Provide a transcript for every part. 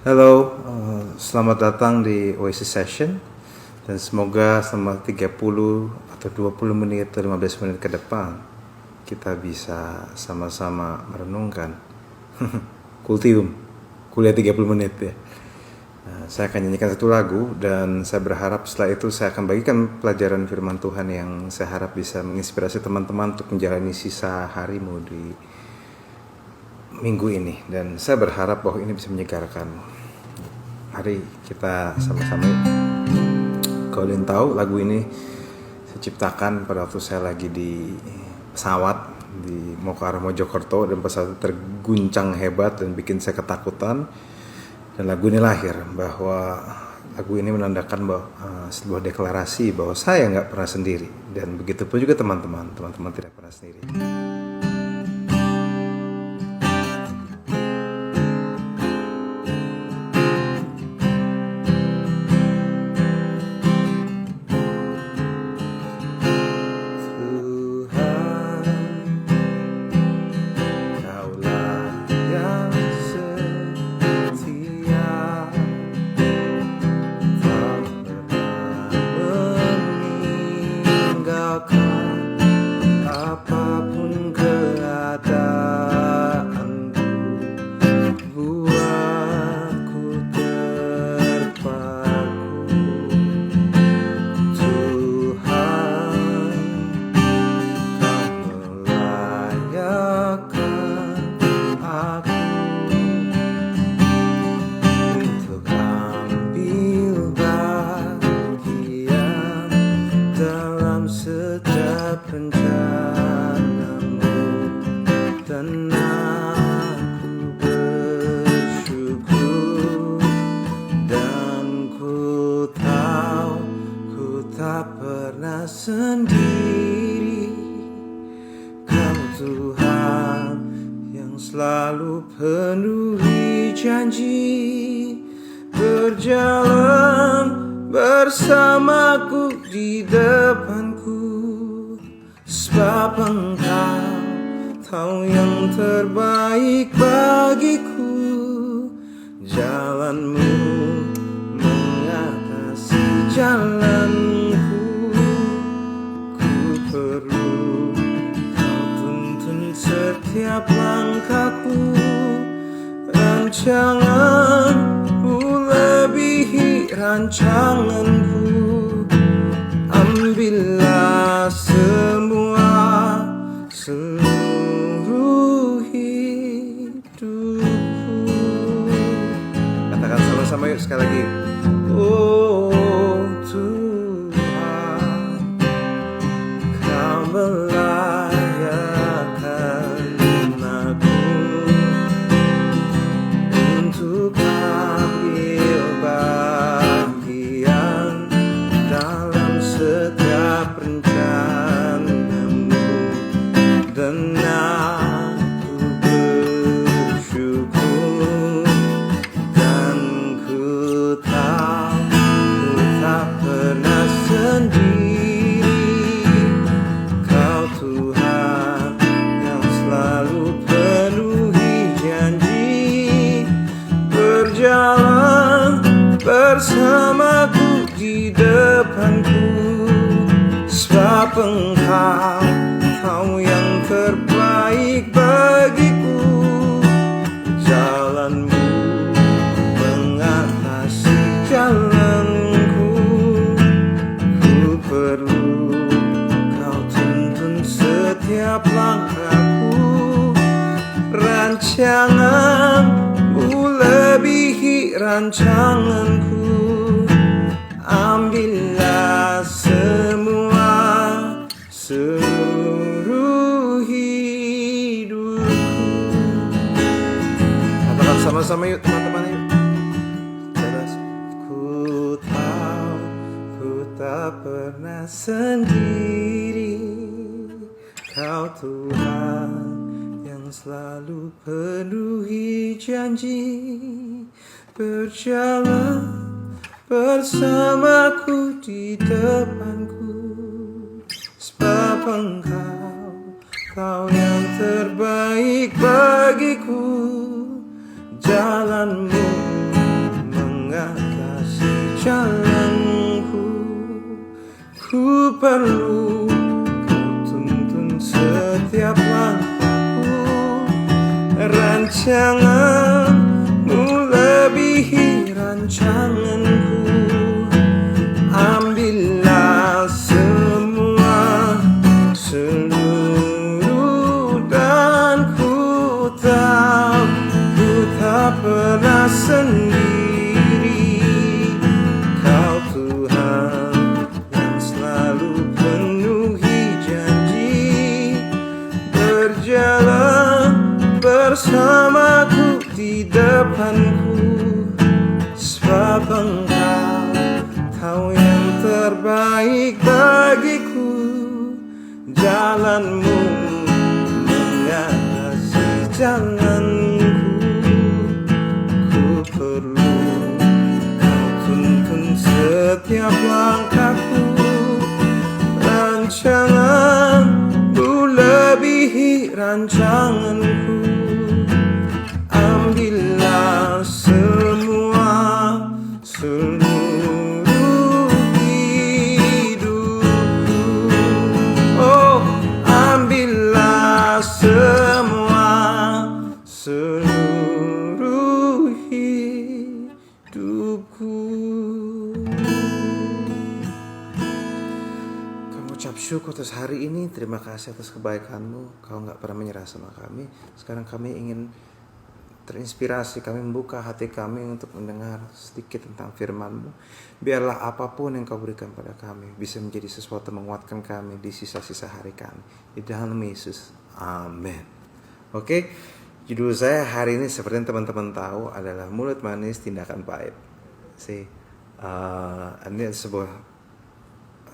Halo, selamat datang di Oasis Session dan semoga selama 30 atau 20 menit atau 15 menit ke depan kita bisa sama-sama merenungkan Kultium, kuliah 30 menit ya. Saya akan nyanyikan satu lagu dan saya berharap setelah itu saya akan bagikan pelajaran firman Tuhan yang saya harap bisa menginspirasi teman-teman untuk menjalani sisa harimu di minggu ini, dan saya berharap bahwa ini bisa menyegarkan. Mari kita sama-sama yuk. Kalian tahu lagu ini saya ciptakan pada waktu saya lagi di pesawat mau ke arah Mojokerto, dan pesawat terguncang hebat dan bikin saya ketakutan. Dan lagu ini lahir bahwa lagu ini menandakan bahwa sebuah deklarasi bahwa saya nggak pernah sendiri, dan begitu pun juga teman-teman tidak pernah sendiri. Sendiri, Kau Tuhan yang selalu penuhi janji, berjalan bersamaku di depanku, sebab Engkau tahu yang terbaik bagiku. Jalanmu mengatasi jalanku, setiap langkahku, rancanganmu melebihi rancanganku. Ambillah semua, seluruh hidupku. Katakan sama-sama yuk sekali lagi. Oh Tuhan, Kau bersamaku di depanku, sebab Engkau tahu yang terbaik bagiku. Jalanmu mengatasi jalanku, ku perlu Kau tuntun setiap langkahku. Rancanganmu lebihi rancanganku. Ambillah semua, seluruh hidupku. Katakan sama-sama yuk teman-teman yuk. Ku tahu ku tak pernah sendiri, Kau Tuhan yang selalu penuhi janji, berjalan bersamaku di depanku, sebab Engkau tahu yang terbaik bagiku. Jalanmu mengatasi jalanku. Ku perlu kau tuntun setiap langkahku. Rancanganmu lebihi rancanganku. Ambillah semua seluruh dan ku tak pernah sendiri. Kau Tuhan yang selalu penuhi janji, berjalan bersamaku di depanku. Sebab Engkau yang terbaik bagiku. Jalanmu mengatasi jalanku. Ku perlu kau tuntun setiap langkahku. Rancanganmu lebihi rancanganku. Ambillah semua seluruh hidupku. Oh, ambillah semua seluruh hidupku. Kami ucap syukur atas hari ini. Terima kasih atas kebaikan-Mu. Kau gak pernah menyerah sama kami. Sekarang kami ingin terinspirasi, kami membuka hati kami untuk mendengar sedikit tentang firman-Mu. Biarlah apapun yang Kau berikan pada kami bisa menjadi sesuatu menguatkan kami di sisa-sisa hari kami. Di dalam Yesus. Amin. Oke, judul saya hari ini seperti yang teman-teman tahu adalah mulut manis tindakan pahit. Ini sebuah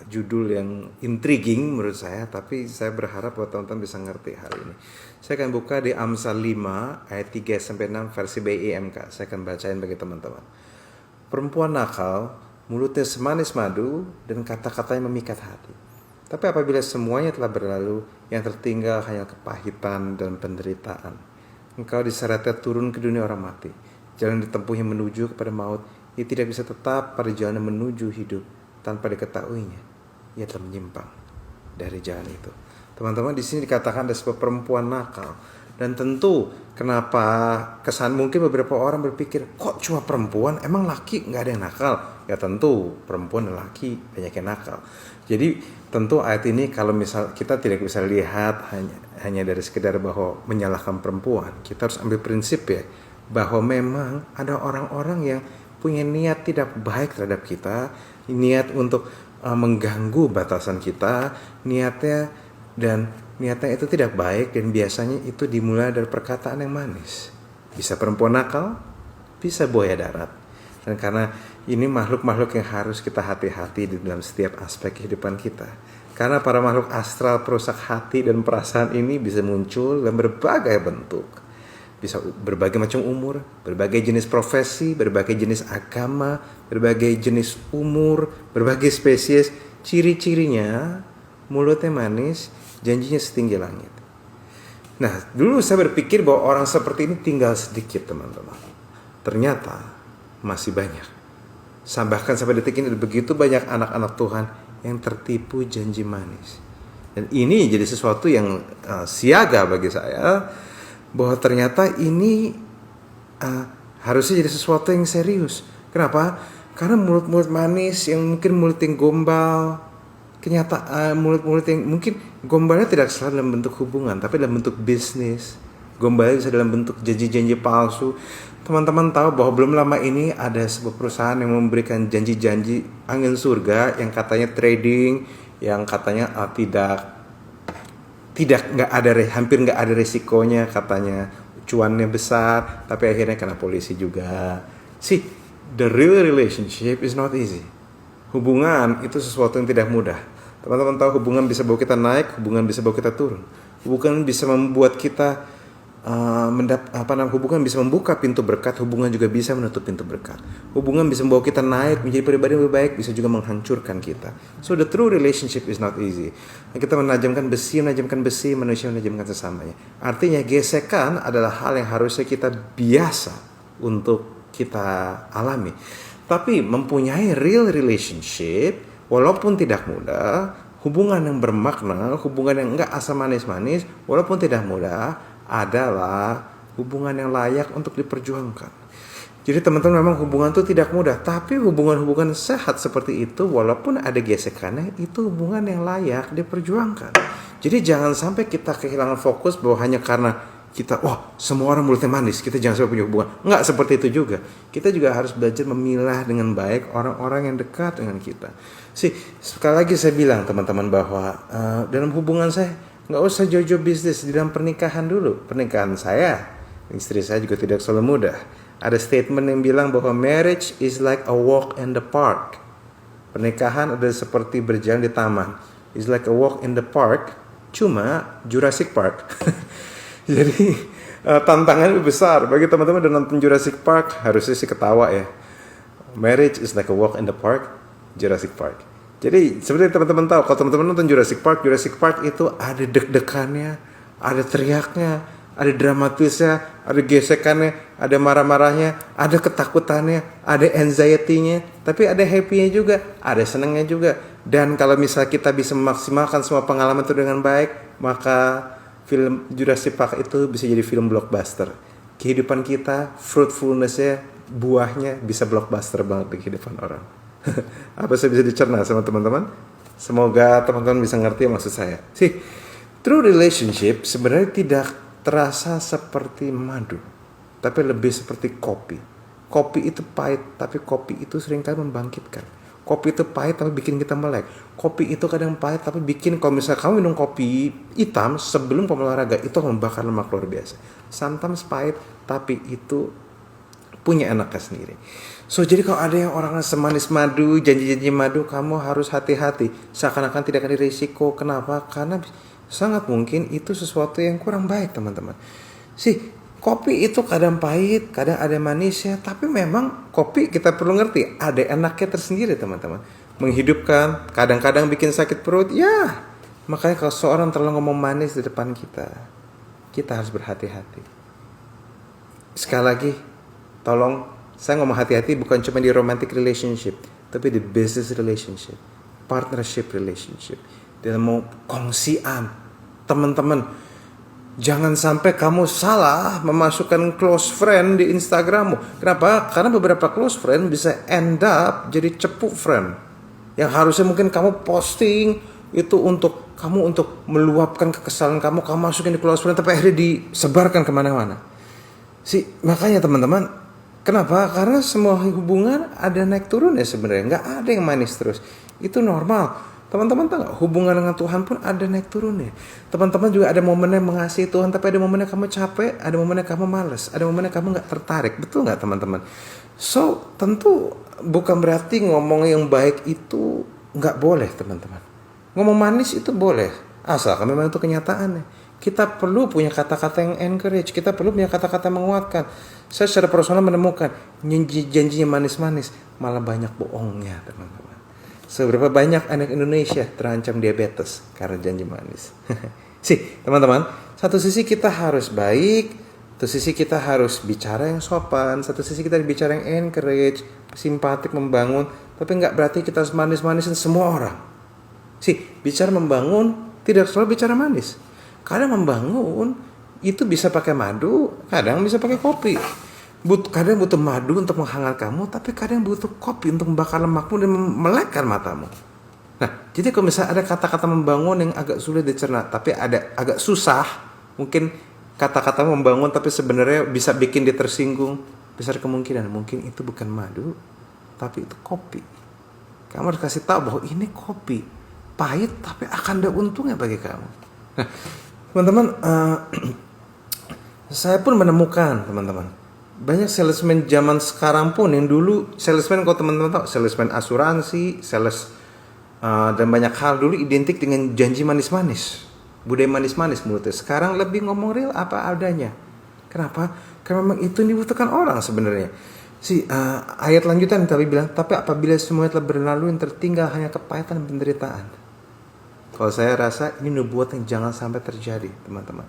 judul yang intriguing menurut saya, tapi saya berharap bahwa teman-teman bisa ngerti hal ini. Saya akan buka di Amsal 5 ayat 3-6 versi BIMK. Saya akan bacain bagi teman-teman. Perempuan nakal, mulutnya semanis madu dan kata-katanya memikat hati. Tapi apabila semuanya telah berlalu, yang tertinggal hanya kepahitan dan penderitaan. Engkau diseretnya turun ke dunia orang mati. Jalan ditempuhnya menuju kepada maut. Ia tidak bisa tetap pada jalan menuju hidup. Tanpa diketahuinya, ia telah menyimpang dari jalan itu. Teman-teman, di sini dikatakan ada sebuah perempuan nakal. Dan tentu kenapa kesan mungkin beberapa orang berpikir, kok cuma perempuan, emang laki nggak ada yang nakal? Ya tentu perempuan dan laki banyak yang nakal. Jadi tentu ayat ini kalau misal kita tidak bisa lihat hanya dari sekedar bahwa menyalahkan perempuan, kita harus ambil prinsip ya, bahwa memang ada orang-orang yang punya niat tidak baik terhadap kita, niat untuk mengganggu batasan kita, niatnya itu tidak baik, dan biasanya itu dimulai dari perkataan yang manis. Bisa perempuan nakal, bisa buaya darat. Dan karena ini makhluk-makhluk yang harus kita hati-hati di dalam setiap aspek kehidupan kita. Karena para makhluk astral perusak hati dan perasaan ini bisa muncul dalam berbagai bentuk. Bisa berbagai macam umur, berbagai jenis profesi, berbagai jenis agama, berbagai jenis umur, berbagai spesies. Ciri-cirinya mulutnya manis, janjinya setinggi langit. Nah, dulu saya berpikir bahwa orang seperti ini tinggal sedikit, teman-teman. Ternyata masih banyak. Bahkan sampai detik ini begitu banyak anak-anak Tuhan yang tertipu janji manis. Dan ini jadi sesuatu yang siaga bagi saya, bahwa ternyata ini harusnya jadi sesuatu yang serius. Kenapa? Karena mulut-mulut manis yang mungkin mulut yang gombal, kenyataan mulut-mulut yang mungkin gombalnya tidak selalu dalam bentuk hubungan, tapi dalam bentuk bisnis. Gombalnya bisa dalam bentuk janji-janji palsu. Teman-teman tahu bahwa belum lama ini ada sebuah perusahaan yang memberikan janji-janji angin surga yang katanya trading, yang katanya hampir nggak ada resikonya, katanya cuannya besar, tapi akhirnya kena polisi juga. See, the real relationship is not easy. Hubungan itu sesuatu yang tidak mudah. Teman-teman tahu hubungan bisa bawa kita naik, hubungan bisa bawa kita turun. Hubungan bisa membuat kita hubungan bisa membuka pintu berkat, hubungan juga bisa menutup pintu berkat. Hubungan bisa membawa kita naik menjadi pribadi yang lebih baik, bisa juga menghancurkan kita. So the true relationship is not easy. Kita menajamkan besi, manusia menajamkan sesamanya. Artinya gesekan adalah hal yang harusnya kita biasa untuk kita alami. Tapi mempunyai real relationship, walaupun tidak mudah, hubungan yang bermakna, hubungan yang enggak asam manis-manis, walaupun tidak mudah, adalah hubungan yang layak untuk diperjuangkan. Jadi teman-teman, memang hubungan itu tidak mudah, tapi hubungan-hubungan sehat seperti itu, walaupun ada gesekannya, itu hubungan yang layak diperjuangkan. Jadi jangan sampai kita kehilangan fokus bahwa hanya karena kita, wah semua orang mulutnya manis, kita jangan sampai punya hubungan. Enggak seperti itu juga. Kita juga harus belajar memilah dengan baik orang-orang yang dekat dengan kita. Sekali lagi saya bilang teman-teman bahwa dalam hubungan saya, nggak usah jauh-jauh bisnis, di dalam pernikahan dulu. Pernikahan saya, istri saya juga tidak selalu mudah. Ada statement yang bilang bahwa marriage is like a walk in the park. Pernikahan adalah seperti berjalan di taman. It's like a walk in the park, cuma Jurassic Park. Jadi tantangannya besar. Bagi teman-teman yang nonton Jurassic Park, harusnya sih ketawa ya. Marriage is like a walk in the park, Jurassic Park. Jadi seperti teman-teman tahu, kalau teman-teman nonton Jurassic Park itu ada deg-degannya, ada teriaknya, ada dramatisnya, ada gesekannya, ada marah-marahnya, ada ketakutannya, ada anxiety-nya, tapi ada happy-nya juga, ada senangnya juga. Dan kalau misalnya kita bisa memaksimalkan semua pengalaman itu dengan baik, maka film Jurassic Park itu bisa jadi film blockbuster. Kehidupan kita, fruitfulness-nya, buahnya bisa blockbuster banget di kehidupan orang. Apa saya bisa dicerna sama teman-teman? Semoga teman-teman bisa ngerti maksud saya. True relationship sebenarnya tidak terasa seperti madu, tapi lebih seperti kopi. Kopi itu pahit, tapi kopi itu seringkali membangkitkan. Kopi itu pahit tapi bikin kita melek. Kopi itu kadang pahit tapi bikin, kalau misalnya kamu minum kopi hitam sebelum kamu olahraga, itu akan membakar lemak luar biasa. Sometimes pahit tapi itu punya enaknya sendiri. Jadi kalau ada yang orangnya semanis madu, janji-janji madu, kamu harus hati-hati. Seakan-akan tidak ada risiko. Kenapa? Karena sangat mungkin itu sesuatu yang kurang baik teman-teman. Kopi itu kadang pahit, kadang ada manisnya, tapi memang kopi kita perlu ngerti, ada enaknya tersendiri teman-teman. Menghidupkan, kadang-kadang bikin sakit perut, ya. Makanya kalau seorang terlalu ngomong manis di depan kita harus berhati-hati. Sekali lagi, tolong, saya ngomong hati-hati bukan cuma di romantic relationship, tapi di business relationship, partnership relationship. Dalam mau kongsian, teman-teman, jangan sampai kamu salah memasukkan close friend di Instagrammu. Kenapa? Karena beberapa close friend bisa end up jadi cepu friend. Yang harusnya mungkin kamu posting itu untuk meluapkan kekesalan kamu masukin di close friend, tapi akhirnya disebarkan kemana-mana. Makanya teman-teman, kenapa? Karena semua hubungan ada naik turun ya sebenarnya. Nggak ada yang manis terus. Itu normal. Teman-teman tahu gak? Hubungan dengan Tuhan pun ada naik turunnya. Teman-teman juga ada momennya mengasihi Tuhan, tapi ada momennya kamu capek, ada momennya kamu malas, ada momennya kamu gak tertarik. Betul gak teman-teman? Tentu bukan berarti ngomong yang baik itu gak boleh teman-teman. Ngomong manis itu boleh, asalkan memang itu kenyataannya. Kita perlu punya kata-kata yang encourage, kita perlu punya kata-kata menguatkan. Saya secara personal menemukan janjinya manis-manis, malah banyak bohongnya teman-teman. Seberapa banyak anak Indonesia terancam diabetes karena janji manis. Teman-teman, satu sisi kita harus baik, satu sisi kita harus bicara yang sopan, satu sisi kita bicara yang encourage, simpatik, membangun, tapi nggak berarti kita harus manis-manisin semua orang. Bicara membangun tidak selalu bicara manis. Kadang membangun itu bisa pakai madu, kadang bisa pakai kopi. Kadang butuh madu untuk menghangat kamu, tapi kadang butuh kopi untuk membakar lemakmu dan melekkan matamu. Nah, jadi kalau misalnya ada kata-kata membangun yang agak sulit dicerna, tapi ada agak susah, mungkin kata-kata membangun tapi sebenarnya bisa bikin dia tersinggung, besar kemungkinan mungkin itu bukan madu, tapi itu kopi. Kamu harus kasih tahu bahwa ini kopi, pahit tapi akan ada untungnya bagi kamu. Nah, teman-teman, saya pun menemukan teman-teman, banyak salesman zaman sekarang pun yang dulu salesman, kalau teman-teman tahu, salesman asuransi, sales dan banyak hal dulu identik dengan janji manis-manis, budaya manis-manis mulutnya. Sekarang lebih ngomong real apa adanya. Kenapa? Karena memang itu yang dibutuhkan orang sebenarnya. Ayat lanjutan tadi bilang, tapi apabila semuanya telah berlalu, yang tertinggal hanya kepahitan dan penderitaan. Kalau saya rasa ini nubuat yang jangan sampai terjadi teman-teman.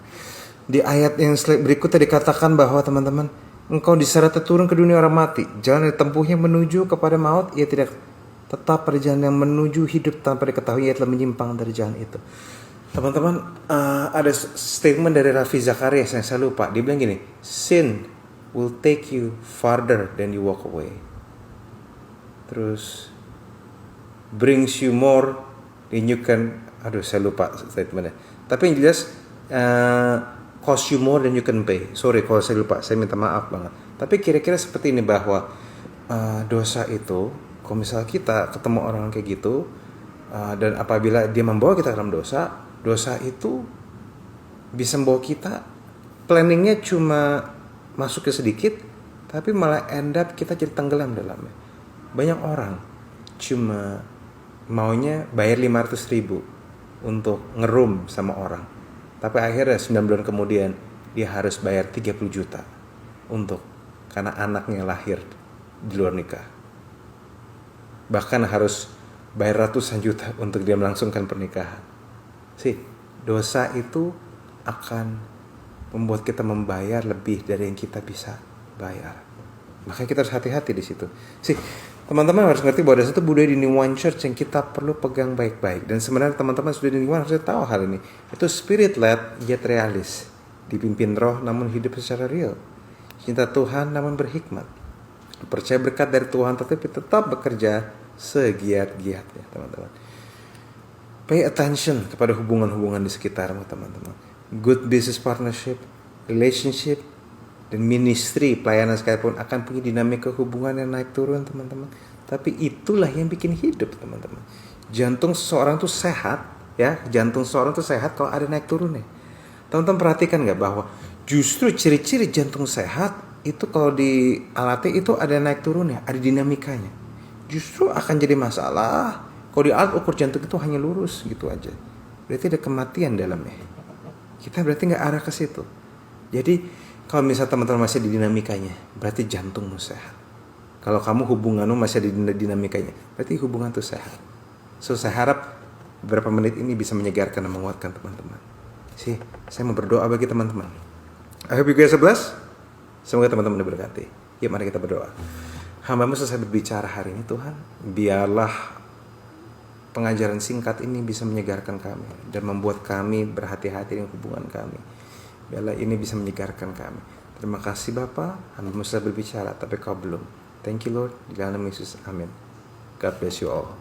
Di ayat yang berikutnya dikatakan bahwa teman-teman, engkau diseret turun ke dunia orang mati. Jalan yang ditempuhnya menuju kepada maut, ia tidak tetap pada jalan yang menuju hidup tanpa diketahui ia telah menyimpang dari jalan itu. Teman-teman, ada statement dari Rafi Zacharias yang saya lupa. Dia bilang gini, sin will take you farther than you walk away. Terus brings you more than you can, saya lupa statementnya. Tapi yang jelas cost you more than you can pay. Sorry kalau saya lupa, saya minta maaf banget. Tapi kira-kira seperti ini bahwa dosa itu, kalau misalnya kita ketemu orang kayak gitu, dan apabila dia membawa kita dalam dosa itu bisa membawa kita, planningnya cuma masuk ke sedikit, tapi malah end up kita jadi tenggelam dalamnya. Banyak orang cuma maunya bayar 500.000 untuk ngerum sama orang, tapi akhirnya 9 bulan kemudian dia harus bayar 30 juta karena anaknya lahir di luar nikah. Bahkan harus bayar ratusan juta untuk dia melangsungkan pernikahan. Dosa itu akan membuat kita membayar lebih dari yang kita bisa bayar. Makanya kita harus hati-hati di situ. Teman-teman harus ngerti bahwa ada satu budaya di New Wine Church yang kita perlu pegang baik-baik. Dan sebenarnya teman-teman sudah di New Wine harus tahu hal ini. Itu spirit led yet realis. Dipimpin roh namun hidup secara real. Cinta Tuhan namun berhikmat. Percaya berkat dari Tuhan tetapi tetap bekerja segiat-giatnya, teman-teman. Pay attention kepada hubungan-hubungan di sekitarmu, teman-teman. Good business partnership, relationship, dan ministry, pelayanan sekalipun akan punya dinamika hubungan yang naik turun, teman-teman. Tapi itulah yang bikin hidup, teman-teman. Jantung seseorang tuh sehat, ya. Jantung seseorang tuh sehat kalau ada naik turunnya. Teman-teman perhatikan nggak bahwa justru ciri-ciri jantung sehat itu kalau dialati itu ada naik turunnya, ada dinamikanya. Justru akan jadi masalah kalau di alat ukur jantung itu hanya lurus gitu aja. Berarti ada kematian dalamnya. Kita berarti nggak arah ke situ. Jadi kalau misalnya teman-teman masih di dinamikanya, berarti jantungmu sehat. Kalau kamu hubunganmu masih di dinamikanya, berarti hubungan itu sehat. So saya harap beberapa menit ini bisa menyegarkan dan menguatkan teman-teman. Saya mau berdoa bagi teman-teman. I hope you guys are blessed. Semoga teman-teman diberkati. Yuk mari kita berdoa. Hamba-Mu selesai berbicara hari ini Tuhan. Biarlah pengajaran singkat ini bisa menyegarkan kami dan membuat kami berhati-hati dengan hubungan kami. Biarlah ini bisa menyegarkan kami. Terima kasih Bapa, Hamba-Mu sudah berbicara tapi Kau belum. Thank you Lord, di dalam nama Yesus, amin. God bless you all.